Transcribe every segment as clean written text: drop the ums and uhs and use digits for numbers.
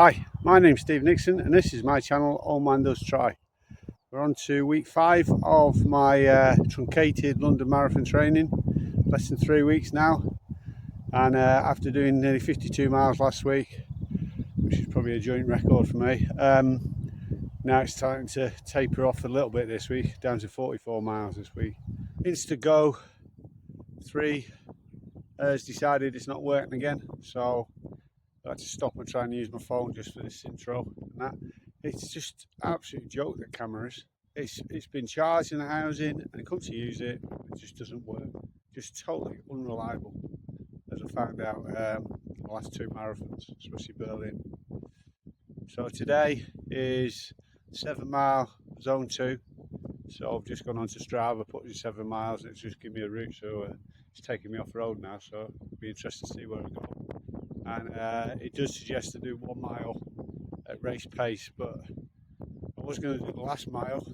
Hi, my name's Steve Nixon and this is my channel, Old Man Does Try. We're on to week 5 of my truncated London Marathon training, less than 3 weeks now, and after doing nearly 52 miles last week, which is probably a joint record for me, now it's time to taper off a little bit this week, down to 44 miles this week. Insta-Go 3 has decided it's not working again, so I had to stop and try and use my phone just for this intro and that. It's just absolute joke, that camera is. It's been charged in the housing and it comes to use it, it just doesn't work. Just totally unreliable, as I found out the last 2 marathons, especially Berlin. So today is 7 mile zone 2. So I've just gone onto Strava, put in 7 miles and it's just given me a route, so it's taking me off road now, so it'll be interesting to see where I go. And it does suggest to do 1 mile at race pace, but I was going to do the last mile,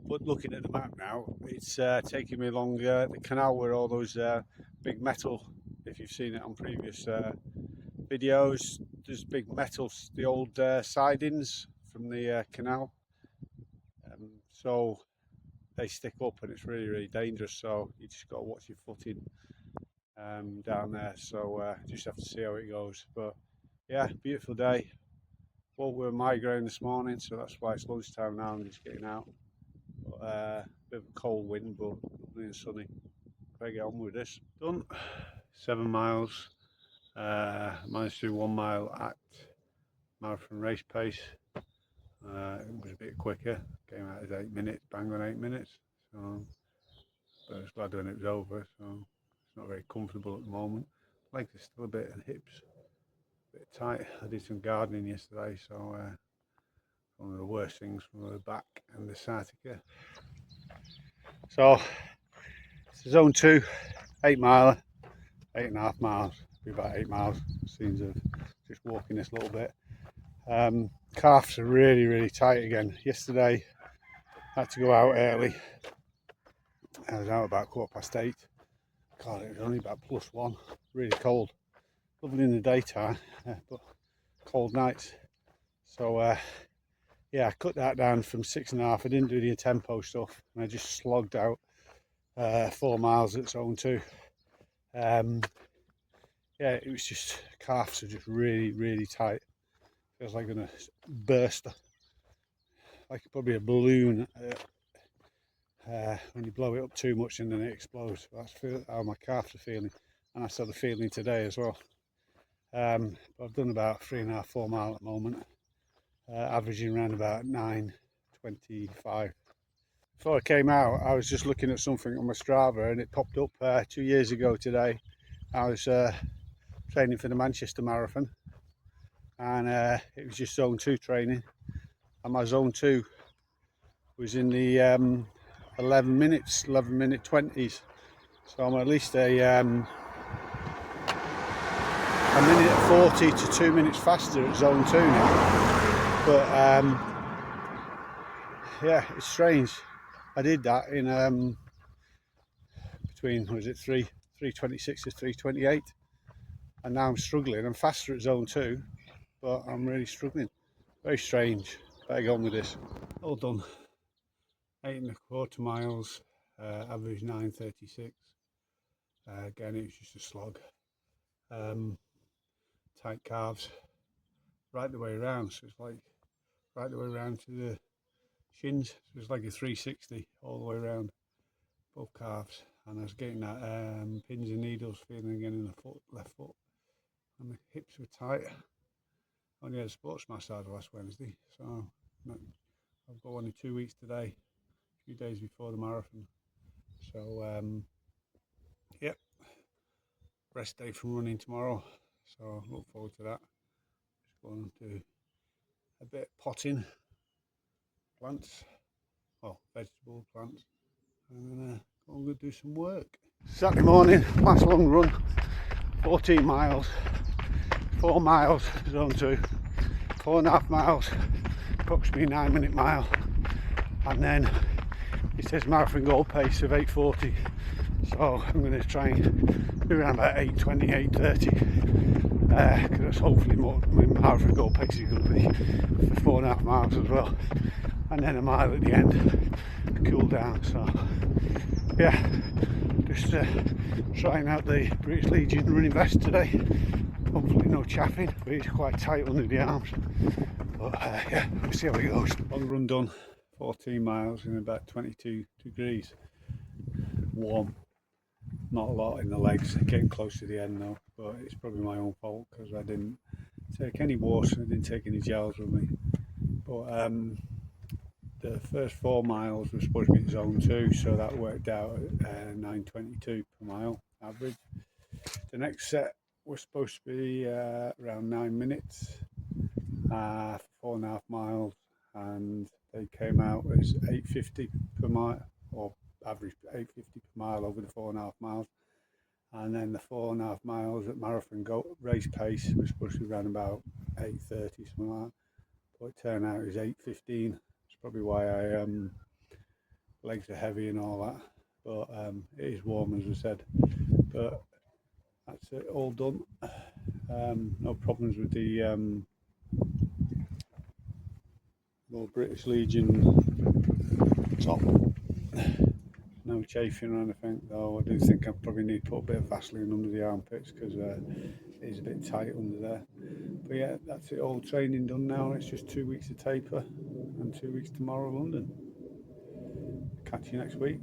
but looking at the map now, it's taking me along the canal where all those big metal, if you've seen it on previous videos, there's big metals, the old sidings from the canal, so they stick up and it's really dangerous, so you just got to watch your footing down there. So just have to see how it goes. But yeah, beautiful day. Well, we were migrating this morning, so that's why it's lunchtime now. I'm just getting out. But, bit of a cold wind, but lovely and sunny. Better get on with this. Done 7 miles. Managed to do 1 mile at marathon race pace. It was a bit quicker. Came out as 8 minutes, bang on 8 minutes. So, but I was glad when it was over. So. Not very comfortable at the moment. Legs are still a bit, and hips a bit tight. I did some gardening yesterday, so one of the worst things from the back and the sciatica. So it's zone 2, 8 miler, 8.5 miles, be about 8 miles. Seems of just walking this little bit. Calves are really tight again. Yesterday I had to go out early. I was out about 8:15. God, it was only about +1, really cold. Lovely in the daytime, but cold nights. So yeah, I cut that down from 6.5. I didn't do the tempo stuff, and I just slogged out 4 miles at zone 2. Yeah, it was just, calves are just really tight. Feels like gonna burst, like probably a balloon. When you blow it up too much and then it explodes. That's how my calves are feeling, and that's how they're feeling today as well. But I've done about 3.5, 4 miles at the moment, averaging around about 9:25. Before I came out, I was just looking at something on my Strava and it popped up 2 years ago today. I was training for the Manchester Marathon, and it was just zone 2 training, and my zone 2 was in the 11 minute 20s, so I'm at least a minute 40 to 2 minutes faster at zone 2 now. But yeah, it's strange. I did that in between, was it 3:26 to 3:28, and now I'm struggling. I'm faster at zone 2, but I'm really struggling. Very strange. Better go on with this. All done. 8.25 miles, average 9:36. Again, it was just a slog. Tight calves, right the way around, so it's like right the way around to the shins. So it's like a 360 all the way around both calves, and I was getting that pins and needles feeling again in the left foot, and the hips were tight. I only had a sports massage last Wednesday, so I've got one in 2 weeks today. Few days before the marathon, so yep, rest day from running tomorrow, so look forward to that. Just going to do a bit of potting plants, well, vegetable plants, and then I'm going to do some work. Saturday morning, last long run, 14 miles, 4 miles zone 2, 4.5 miles, approximately 9 minute mile, and then it says marathon goal pace of 8:40, so I'm going to try and do around about 8:20, 8:30. because hopefully my marathon goal pace is going to be for 4.5 miles as well, and then a mile at the end to cool down. So yeah, just trying out the British Legion running vest today. Hopefully no chaffing, but it's quite tight under the arms. But yeah, we'll see how it goes. Long run done, 14 miles in about 22 degrees. Warm, not a lot in the legs, getting close to the end now, but it's probably my own fault because I didn't take any water, I didn't take any gels with me. But the first 4 miles was supposed to be zone 2, so that worked out at 9:22 per mile average. The next set was supposed to be around 9 minutes, 4.5 miles, and they came out as 8:50 per mile, or average 8:50 per mile over the 4.5 miles. And then the 4.5 miles at marathon race pace was supposed to be around about 8:30, something like that. But it turned out it was 8:15. It's probably why I legs are heavy and all that. But it is warm, as I said. But that's it, all done. No problems with the British Legion top. No chafing or anything, though I do think I probably need to put a bit of Vaseline under the armpits because it is a bit tight under there. But yeah, that's it, all training done now. It's just 2 weeks of taper and 2 weeks tomorrow, London. Catch you next week.